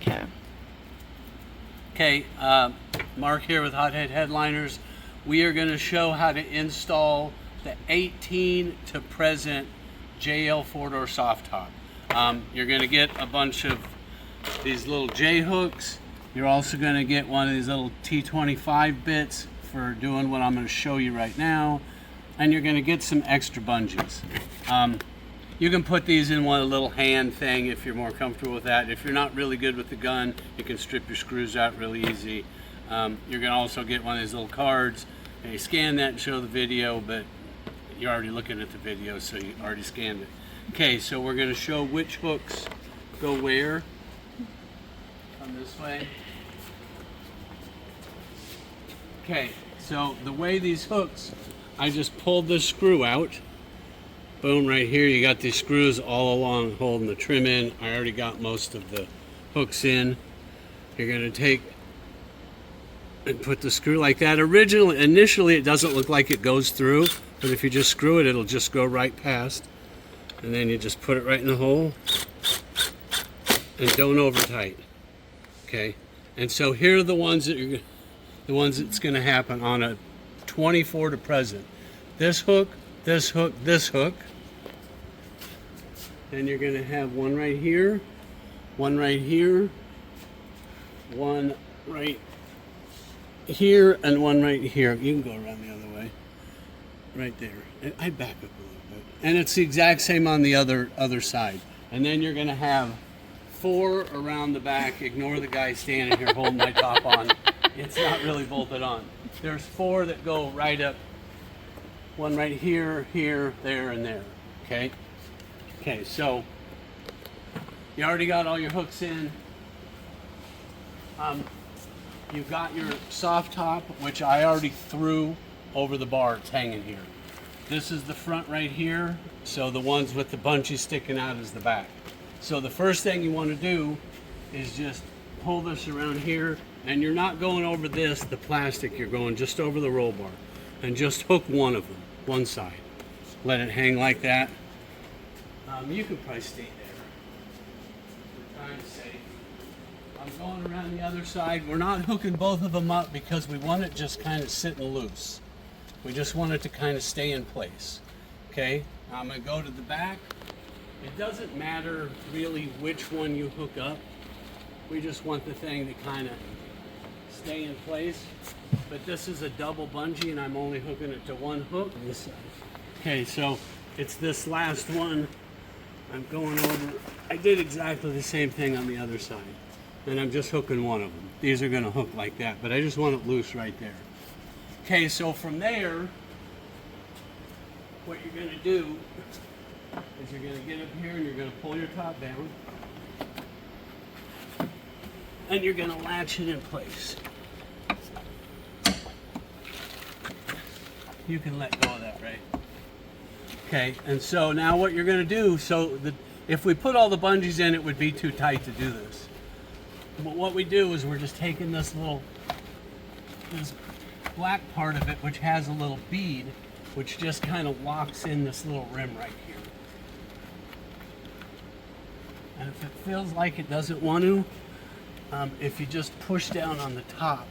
Okay. Okay, Mark here with Hothead Headliners. We are going to show how to install the 18 to present JL 4-door soft top. You're going to get a bunch of these little J hooks. You're also going to get one of these little T25 bits for doing what I'm going to show you right now. And you're going to get some extra bungees. You can put these in one little hand thing if you're more comfortable with that. If you're not really good with the gun, you can strip your screws out really easy. You're going to also get one of these little cards, and you scan that and show the video, but you're already looking at the video, so you already scanned it. Okay, so we're going to show which hooks go where. Come this way. Okay, so the way these hooks, I just pulled this screw out. Boom, right here you got these screws all along holding the trim in. I already got most of the hooks in. You're going to take and put the screw like that. Initially it doesn't look like it goes through, but if you just screw it, it'll just go right past. And then you just put it right in the hole and don't over tight. Okay, and so here are the ones that that's going to happen on a 24 to present. This hook, this hook, this hook. Then you're going to have one right here, one right here, one right here, and one right here. You can go around the other way. Right there. And I back up a little bit. And it's the exact same on the other side. And then you're going to have 4 around the back. Ignore the guy standing here holding my top on. It's not really bolted on. There's 4 that go right up. One right here, here, there, and there. Okay? Okay, so you already got all your hooks in. You've got your soft top, which I already threw over the bar. It's hanging here. This is the front right here. So the ones with the bungee sticking out is the back. So the first thing you want to do is just pull this around here, and you're not going over this, the plastic, you're going just over the roll bar. And just hook one of them, one side. Let it hang like that. You can probably stay there. For time's sake. I'm going around the other side. We're not hooking both of them up because we want it just kind of sitting loose. We just want it to kind of stay in place. Okay, I'm going to go to the back. It doesn't matter really which one you hook up. We just want the thing to kind of stay in place. But this is a double bungee and I'm only hooking it to one hook on this side. Okay, so it's this last one. I'm going over. I did exactly the same thing on the other side. And I'm just hooking one of them. These are going to hook like that, but I just want it loose right there. Okay, so from there, what you're going to do is you're going to get up here and you're going to pull your top down. And you're going to latch it in place. You can let go of that, right? Okay, and so now what you're going to do, if we put all the bungees in, it would be too tight to do this. But what we do is we're just taking this black part of it, which has a little bead, which just kind of locks in this little rim right here. And if it feels like it doesn't want to, if you just push down on the top,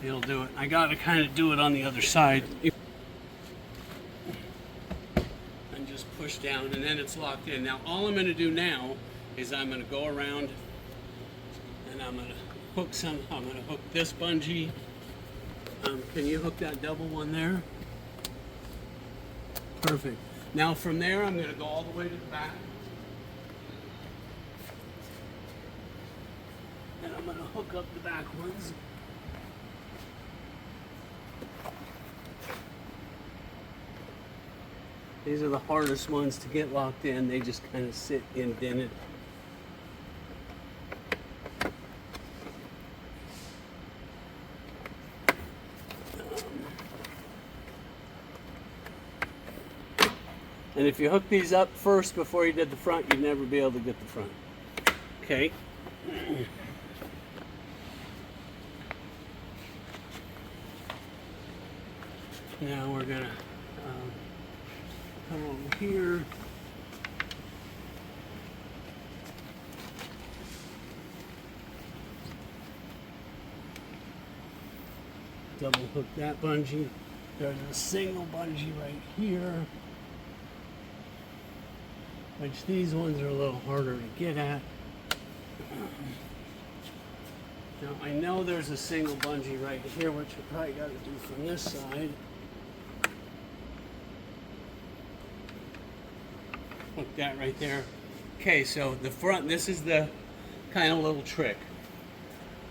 it'll do it. I got to kind of do it on the other side. And just push down, and then it's locked in. Now, all I'm going to do now is I'm going to go around, and I'm going to hook I'm going to hook this bungee. Can you hook that double one there? Perfect. Now, from there, I'm going to go all the way to the back. And I'm going to hook up the back ones. These are the hardest ones to get locked in. They just kind of sit indented. And if you hook these up first before you did the front, you'd never be able to get the front. Okay. Now we're gonna come over here. double hook that bungee. There's a single bungee right here, which these ones are a little harder to get at. Now I know there's a single bungee right here, which I probably got to do from this side. Hook that right there. Okay, so the front, this is the kind of little trick.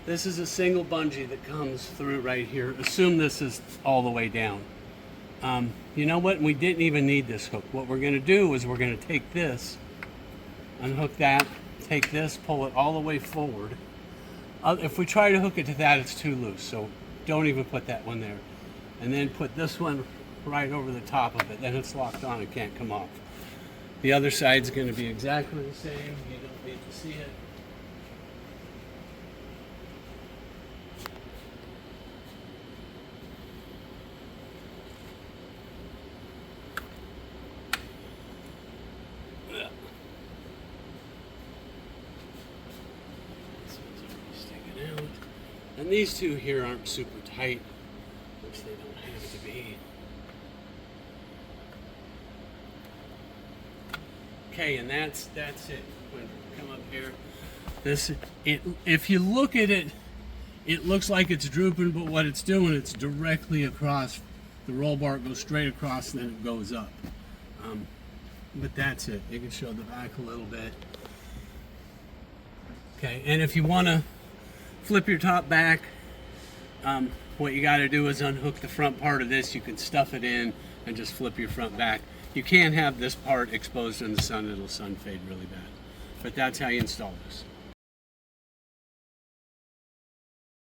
This is a single bungee that comes through right here. Assume this is all the way down. You know what? We didn't even need this hook. What we're going to do is we're going to take this, unhook that, take this, pull it all the way forward. If we try to hook it to that, it's too loose, so don't even put that one there. And then put this one right over the top of it. Then it's locked on and can't come off. The other side's going to be exactly the same. You don't need to see it. And these two here aren't super tight, which they don't have to be. Okay, and that's it. Come up here. If you look at it, it looks like it's drooping, but what it's doing, it's directly across. The roll bar goes straight across, and then it goes up. But that's it. You can show the back a little bit. Okay, and if you want to flip your top back, what you got to do is unhook the front part of this. You can stuff it in and just flip your front back. You can't have this part exposed in the sun. It'll sun fade really bad. But that's how you install this.